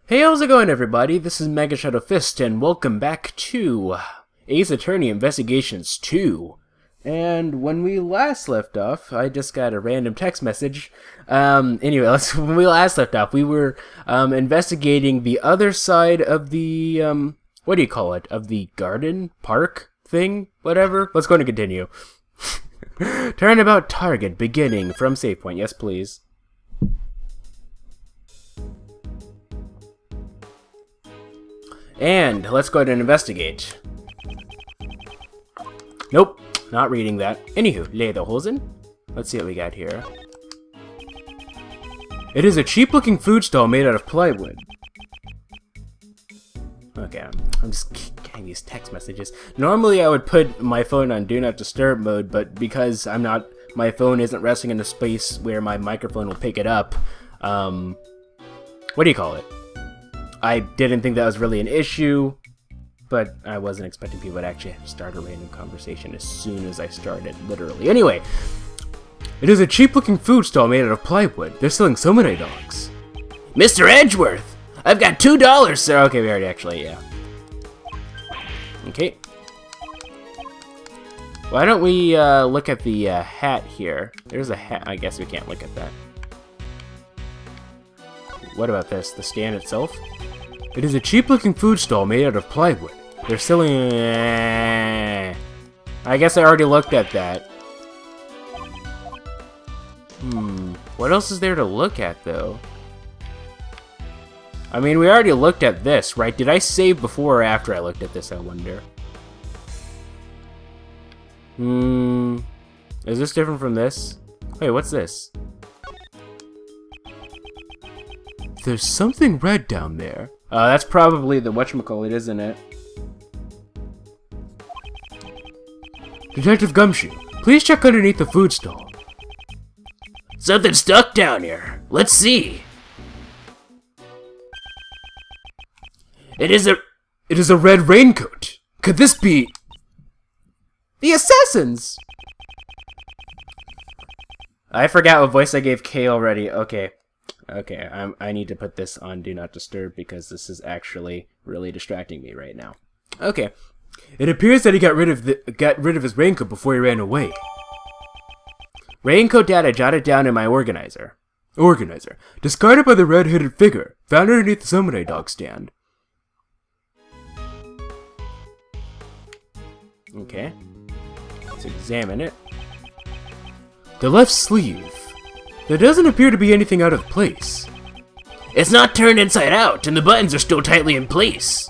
Hey, how's it going, everybody? This is MegaShadowFist, and welcome back to Ace Attorney Investigations 2. And when we last left off, I just got a random text message. Anyway, when we last left off, we were investigating the other side of the, what do you call it? Of the garden? Park? Thing? Whatever? Let's go and continue. Turnabout target beginning from save point. Yes, please. And let's go ahead and investigate. Nope, not reading that. Anywho, lay the holes in. Let's see what we got here. It is a cheap-looking food stall made out of plywood. Okay, I'm just getting these text messages. Normally, I would put my phone on Do Not Disturb mode, but because my phone isn't resting in a space where my microphone will pick it up. What do you call it? I didn't think that was really an issue, but I wasn't expecting people to actually start a random conversation as soon as I started, literally. Anyway, it is a cheap-looking food stall made out of plywood. They're selling so many dogs. Mr. Edgeworth! I've got $2, sir! Okay, we already actually, yeah. Okay. Why don't we look at the hat here? There's a hat. I guess we can't look at that. What about this? The stand itself? It is a cheap-looking food stall made out of plywood. They're selling... I guess I already looked at that. What else is there to look at, though? I mean, we already looked at this, right? Did I save before or after I looked at this, I wonder? Is this different from this? Wait, what's this? There's something red down there. That's probably the whatchamacallit, isn't it? Detective Gumshoe, please check underneath the food stall. Something stuck down here. Let's see. It is a red raincoat. Could this be the assassins? I forgot what voice I gave Kay already. Okay. Okay, I need to put this on Do Not Disturb because this is actually really distracting me right now. Okay. It appears that he got rid of his raincoat before he ran away. Raincoat data jotted down in my organizer. Discarded by the red-hooded figure. Found underneath the samurai dog stand. Okay. Let's examine it. The left sleeve. There doesn't appear to be anything out of place. It's not turned inside out, and the buttons are still tightly in place.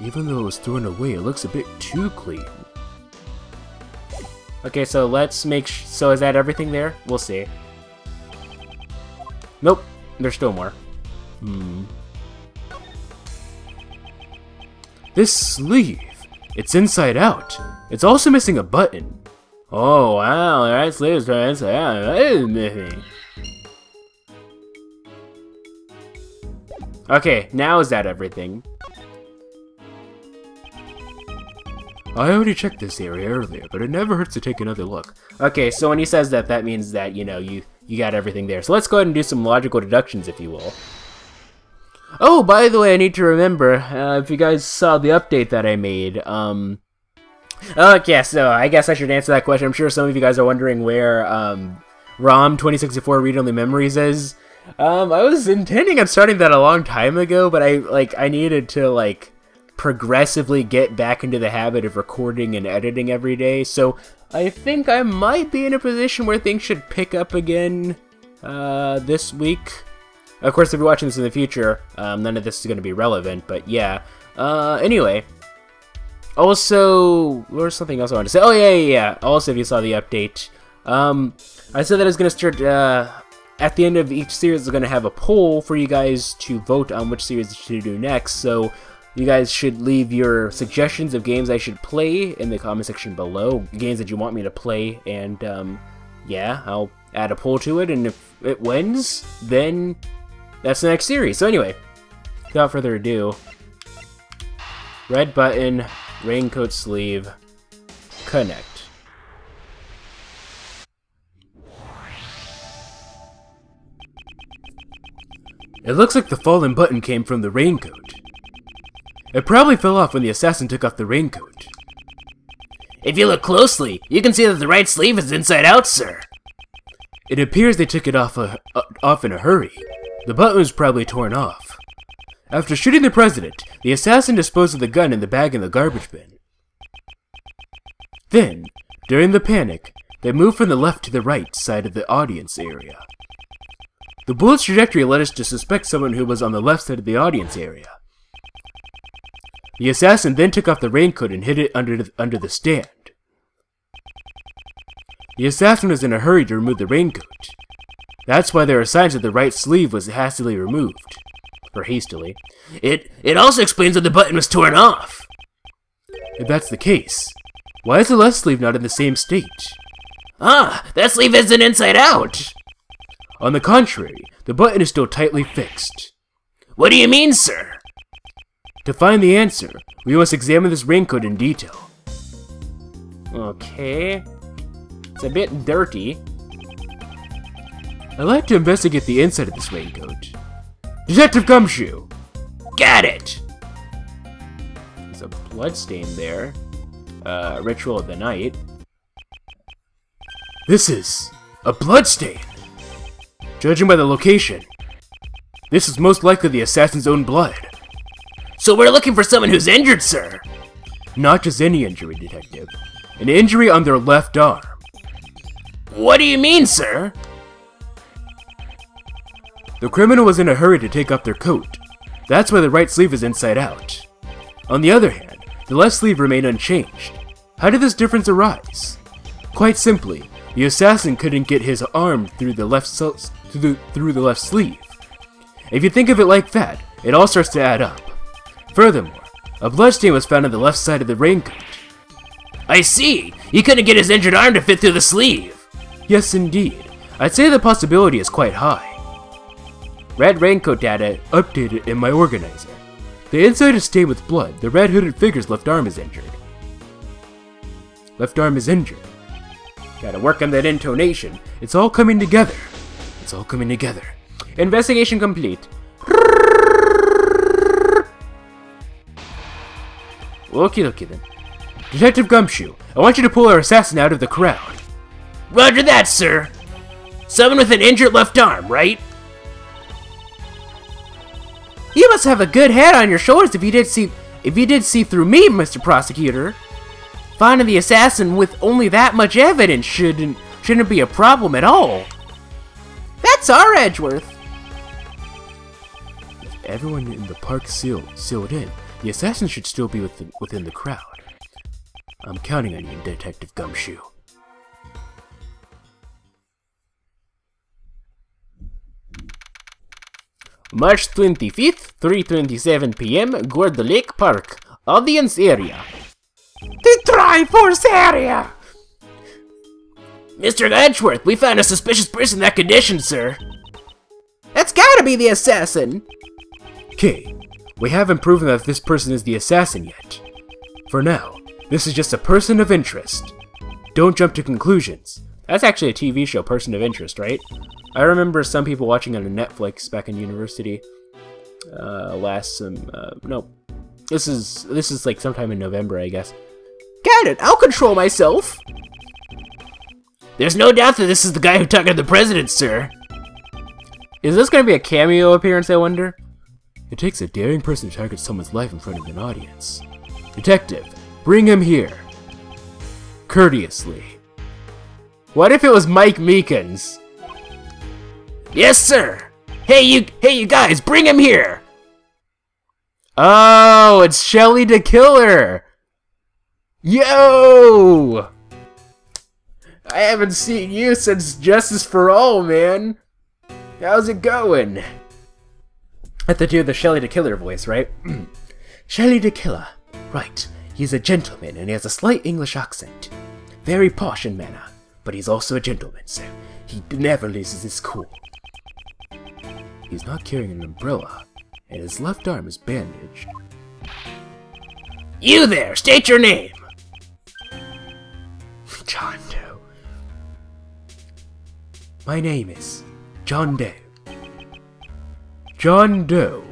Even though it was thrown away, it looks a bit too clean. Okay, so let's make so is that everything there? We'll see. Nope, there's still more. This sleeve, it's inside out. It's also missing a button. Oh wow, the right sleeve is turned inside out. That is missing. Okay, now is that everything? I already checked this area earlier, but it never hurts to take another look. Okay, so when he says that, that means that, you know, you got everything there. So let's go ahead and do some logical deductions, if you will. Oh, by the way, I need to remember, if you guys saw the update that I made, okay, so I guess I should answer that question. I'm sure some of you guys are wondering where ROM 2064 read-only memories is. I was intending on starting that a long time ago, but I needed to progressively get back into the habit of recording and editing every day. So I think I might be in a position where things should pick up again this week. Of course, if you're watching this in the future, none of this is going to be relevant. But yeah. Anyway. Also, there's something else I wanted to say. Oh, yeah. Also, if you saw the update, I said that I was going to start, at the end of each series, I'm going to have a poll for you guys to vote on which series to do next. So, you guys should leave your suggestions of games I should play in the comment section below. Games that you want me to play, and, yeah, I'll add a poll to it, and if it wins, then that's the next series. So, anyway, without further ado, red button, raincoat sleeve, connect. It looks like the fallen button came from the raincoat. It probably fell off when the assassin took off the raincoat. If you look closely, you can see that the right sleeve is inside out, sir. It appears they took it off in a hurry. The button was probably torn off. After shooting the president, the assassin disposed of the gun in the bag in the garbage bin. Then, during the panic, they moved from the left to the right side of the audience area. The bullet's trajectory led us to suspect someone who was on the left side of the audience area. The assassin then took off the raincoat and hid it under the stand. The assassin was in a hurry to remove the raincoat. That's why there are signs that the right sleeve was hastily removed. Or hastily. It also explains that the button was torn off. If that's the case, why is the left sleeve not in the same state? Ah, that sleeve isn't inside out. On the contrary, the button is still tightly fixed. What do you mean, sir? To find the answer, we must examine this raincoat in detail. Okay. It's a bit dirty. I'd like to investigate the inside of this raincoat. Detective Gumshoe! Got it! There's a bloodstain there. Ritual of the night. This is a bloodstain! Judging by the location, this is most likely the assassin's own blood. So we're looking for someone who's injured, sir? Not just any injury, Detective. An injury on their left arm. What do you mean, sir? The criminal was in a hurry to take off their coat. That's why the right sleeve is inside out. On the other hand, the left sleeve remained unchanged. How did this difference arise? Quite simply, the assassin couldn't get his arm through the left sleeve. If you think of it like that, it all starts to add up. Furthermore, a bloodstain was found on the left side of the raincoat. I see! He couldn't get his injured arm to fit through the sleeve! Yes, indeed. I'd say the possibility is quite high. Red raincoat data updated in my organizer. The inside is stained with blood. The red hooded figure's left arm is injured. Left arm is injured. Gotta work on that intonation. It's all coming together. It's all coming together. Investigation complete. Okie dokie then. Detective Gumshoe, I want you to pull our assassin out of the crowd. Roger that, sir. Someone with an injured left arm, right? You must have a good head on your shoulders if you did see through me, Mr. Prosecutor. Finding the assassin with only that much evidence shouldn't be a problem at all. That's our Edgeworth. If everyone in the park sealed in, the assassin should still be within the crowd. I'm counting on you, Detective Gumshoe. March 25th, 3:27 p.m., Gorda Lake Park. Audience area. The Triforce area! Mr. Edgeworth, we found a suspicious person in that condition, sir. That's gotta be the assassin! Okay, we haven't proven that this person is the assassin yet. For now, this is just a person of interest. Don't jump to conclusions. That's actually a TV show, Person of Interest, right? I remember some people watching it on Netflix back in university. No. This is like sometime in November, I guess. Got it, I'll control myself! There's no doubt that this is the guy who targeted the president, sir. Is this gonna be a cameo appearance, I wonder? It takes a daring person to target someone's life in front of an audience. Detective, bring him here. Courteously. What if it was Mike Meekins? Yes, sir! Hey you guys, bring him here! Oh, it's Shelly the Killer! Yo! I haven't seen you since Justice for All, man. How's it going? I have to do the Shelly the Killer voice, right? Shelly the Killer. Right, he's a gentleman and he has a slight English accent. Very posh in manner, but he's also a gentleman, so he never loses his cool. He's not carrying an umbrella, and his left arm is bandaged. You there, state your name! John Doe. My name is John Doe. John Doe.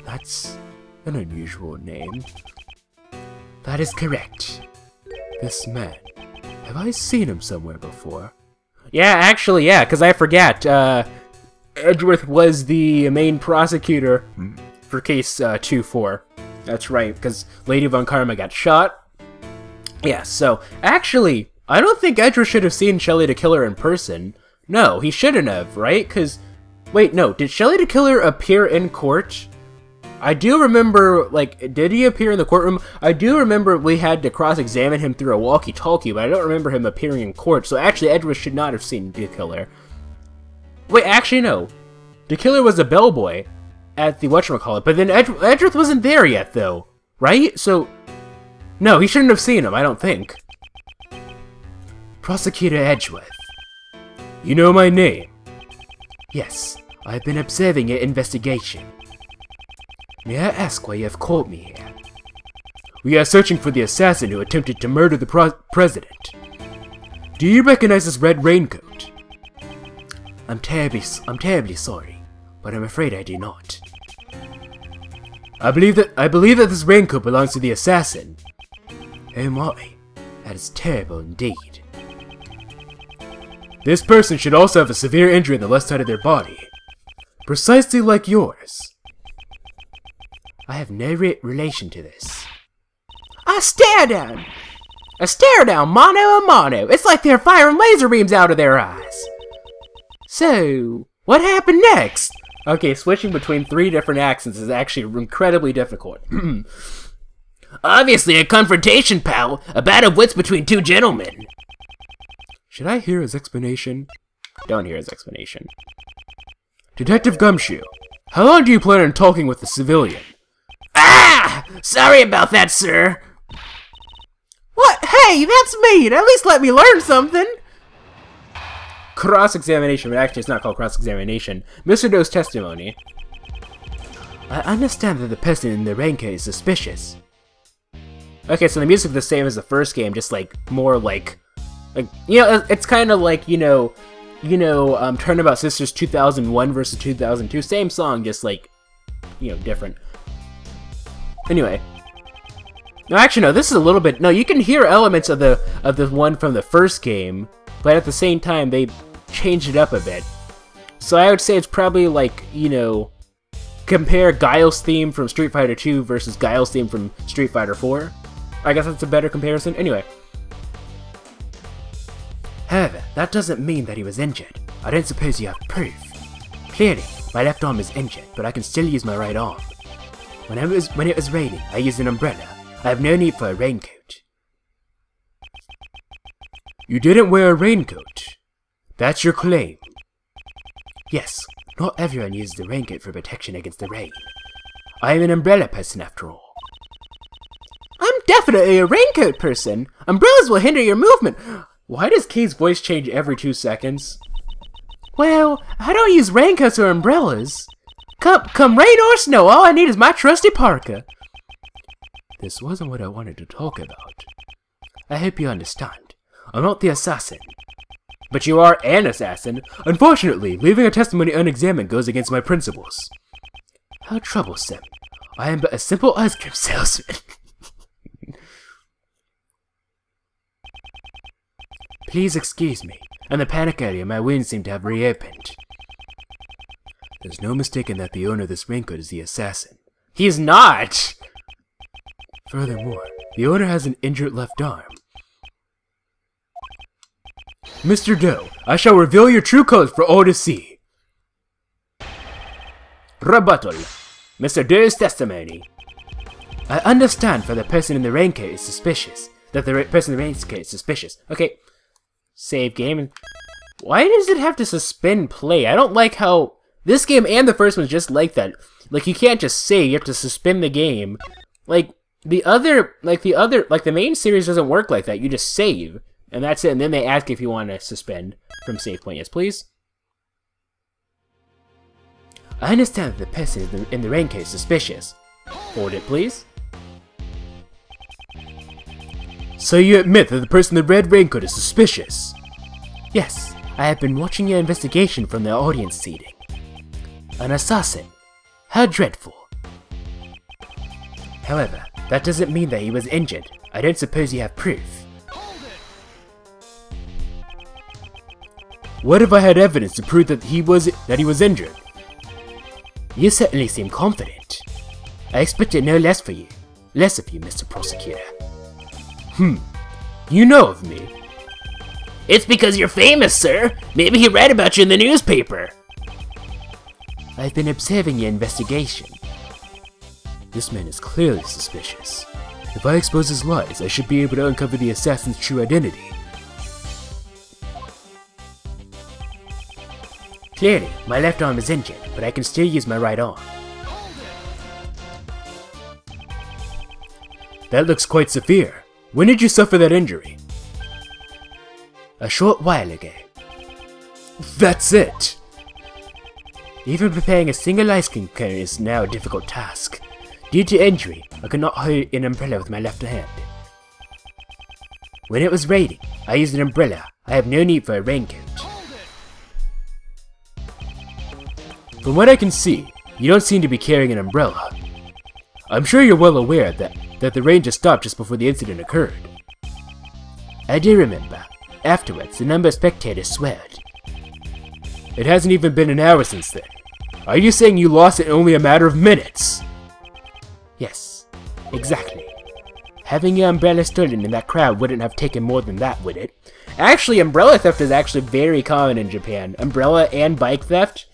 That's an unusual name. That is correct. This man. Have I seen him somewhere before? Yeah, actually, yeah, because I forgot. Edgeworth was the main prosecutor for case 2-4. That's right, because Lady Von Karma got shot. Yeah, so, actually, I don't think Edgeworth should have seen Shelley the Killer in person. No, he shouldn't have, right? Because, wait, no, did Shelley the Killer appear in court? I do remember, like, did he appear in the courtroom? I do remember we had to cross-examine him through a walkie-talkie, but I don't remember him appearing in court, so actually Edgeworth should not have seen the Killer. Wait, actually, no. The Killer was a bellboy at the whatchamacallit, but then Edgeworth wasn't there yet, though, right? So, no, he shouldn't have seen him, I don't think. Prosecutor Edgeworth. You know my name? Yes, I've been observing your investigation. May I ask why you have called me here? We are searching for the assassin who attempted to murder the president. Do you recognize this red raincoat? I'm terribly sorry, but I'm afraid I do not. I believe that this raincoat belongs to the assassin. Oh my, that is terrible indeed. This person should also have a severe injury in the left side of their body, precisely like yours. I have no relation to this. A stare down! A stare down, mano a mano! It's like they're firing laser beams out of their eyes! So, what happened next? Okay, switching between 3 different accents is actually incredibly difficult. Obviously a confrontation, pal. A bout of wits between 2 gentlemen. Should I hear his explanation? Don't hear his explanation. Detective Gumshoe, how long do you plan on talking with the civilian? Ah! Sorry about that, sir. What? Hey, that's mean! At least let me learn something! Cross-examination, but actually it's not called cross-examination. Mr. Doe's testimony. I understand that the person in the raincoat is suspicious. Okay, so the music is the same as the first game, just like, more like you know, it's kind of like, Turnabout Sisters 2001 versus 2002. Same song, just like, different. Anyway. No, actually, no, this is a little bit... No, you can hear elements of the one from the first game, but at the same time, they changed it up a bit. So I would say it's probably like, compare Guile's theme from Street Fighter 2 versus Guile's theme from Street Fighter 4. I guess that's a better comparison. Anyway. However, that doesn't mean that he was injured. I don't suppose you have proof. Clearly, my left arm is injured, but I can still use my right arm. When it was raining, I used an umbrella. I have no need for a raincoat. You didn't wear a raincoat? That's your claim? Yes, not everyone uses a raincoat for protection against the rain. I am an umbrella person after all. I'm definitely a raincoat person! Umbrellas will hinder your movement! Why does Kay's voice change every 2 seconds? Well, I don't use raincoats or umbrellas. Come rain or snow, all I need is my trusty parka. This wasn't what I wanted to talk about. I hope you understand. I'm not the assassin. But you are an assassin. Unfortunately, leaving a testimony unexamined goes against my principles. How troublesome. I am but a simple ice cream salesman. Please excuse me. In the panic area, my wounds seem to have reopened. There's no mistaking that the owner of this raincoat is the assassin. He's not! Furthermore, the owner has an injured left arm. Mr. Doe, I shall reveal your true colors for all to see. Rebuttal. Mr. Doe's testimony. I understand for the person in the raincoat is suspicious. That the person in the raincoat is suspicious. Okay. Save game. Why does it have to suspend play? I don't like how... This game and the first one's just like that. Like, you can't just save, you have to suspend the game. Like, the main series doesn't work like that. You just save, and that's it. And then they ask if you want to suspend from save point. Yes, please. I understand that the person in the raincoat is suspicious. Hold it, please. So you admit that the person in the red raincoat is suspicious? Yes, I have been watching your investigation from the audience seating. An assassin. How dreadful. However, that doesn't mean that he was injured. I don't suppose you have proof. What if I had evidence to prove that he was injured? You certainly seem confident. I expected no less of you, Mr. Prosecutor. You know of me. It's because you're famous, sir. Maybe he read about you in the newspaper. I've been observing your investigation. This man is clearly suspicious. If I expose his lies, I should be able to uncover the assassin's true identity. Clearly, my left arm is injured, but I can still use my right arm. That looks quite severe. When did you suffer that injury? A short while ago. That's it! Even preparing a single ice cream cone is now a difficult task. Due to injury, I could not hold an umbrella with my left hand. When it was raining, I used an umbrella. I have no need for a raincoat. From what I can see, you don't seem to be carrying an umbrella. I'm sure you're well aware that the rain just stopped just before the incident occurred. I do remember. Afterwards, the number of spectators swelled. It hasn't even been an hour since then. Are you saying you lost in only a matter of minutes? Yes, exactly. Having your umbrella stolen in that crowd wouldn't have taken more than that, would it? Actually, umbrella theft is actually very common in Japan. Umbrella and bike theft.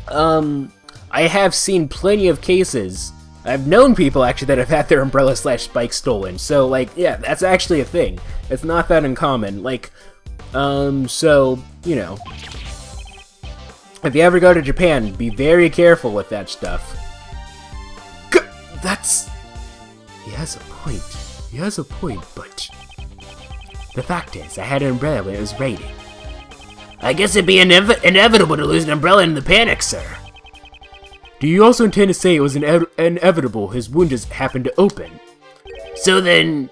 I have seen plenty of cases. I've known people actually that have had their umbrella/bike stolen. So, like, yeah, that's actually a thing. It's not that uncommon. Like, so, you know. If you ever go to Japan, be very careful with that stuff. That's... He has a point. He has a point, but... The fact is, I had an umbrella when it was raining. I guess it'd be inevitable to lose an umbrella in the panic, sir. Do you also intend to say it was inevitable his wound just happened to open? So then,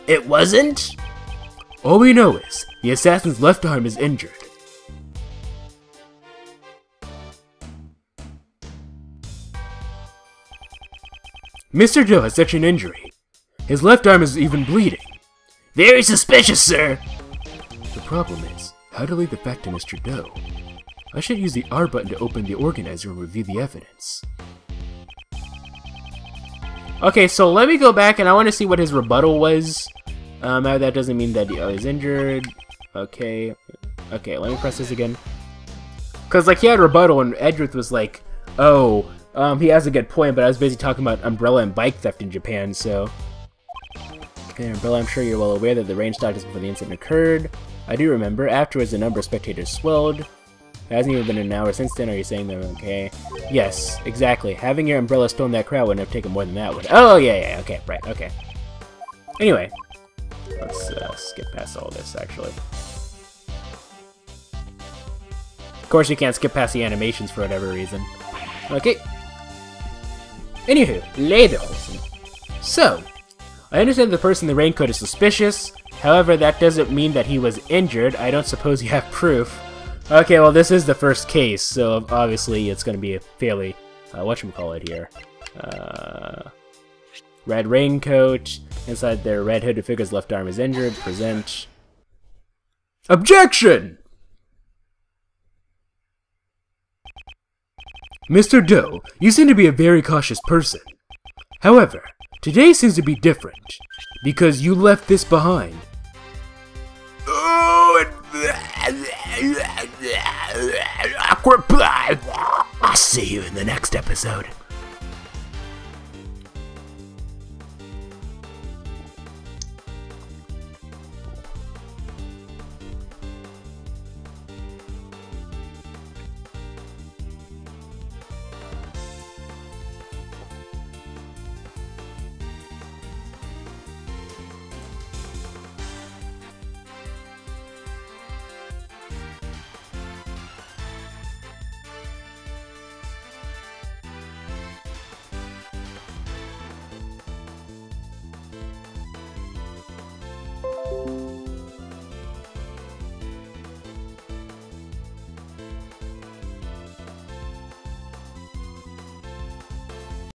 it wasn't? All we know is, the assassin's left arm is injured. Mr. Doe has such an injury. His left arm is even bleeding. Very suspicious, sir. The problem is, how to lead the fact to Mr. Doe? I should use the R button to open the organizer and review the evidence. Okay, so let me go back and I want to see what his rebuttal was. That doesn't mean that he's injured. Okay, let me press this again. Cause like he had rebuttal and Edgeworth was like, oh, he has a good point, but I was busy talking about umbrella and bike theft in Japan, so. Okay, umbrella, I'm sure you're well aware that the rain stopped just before the incident occurred. I do remember. Afterwards, the number of spectators swelled. It hasn't even been an hour since then. Are you saying that? Okay. Yes, exactly. Having your umbrella stolen that crowd wouldn't have taken more than that would. Oh, yeah, okay, right, okay. Anyway, let's skip past all this, actually. Of course, you can't skip past the animations for whatever reason. Okay. Anywho, Lederhosen. So, I understand the person in the raincoat is suspicious. However, that doesn't mean that he was injured. I don't suppose you have proof. Okay, well, this is the first case, so obviously it's going to be a fairly, whatchamacallit here. Red raincoat. Inside their red hooded figure's left arm is injured. Present. Objection! Mr. Doe, you seem to be a very cautious person. However, today seems to be different, because you left this behind. I'll see you in the next episode.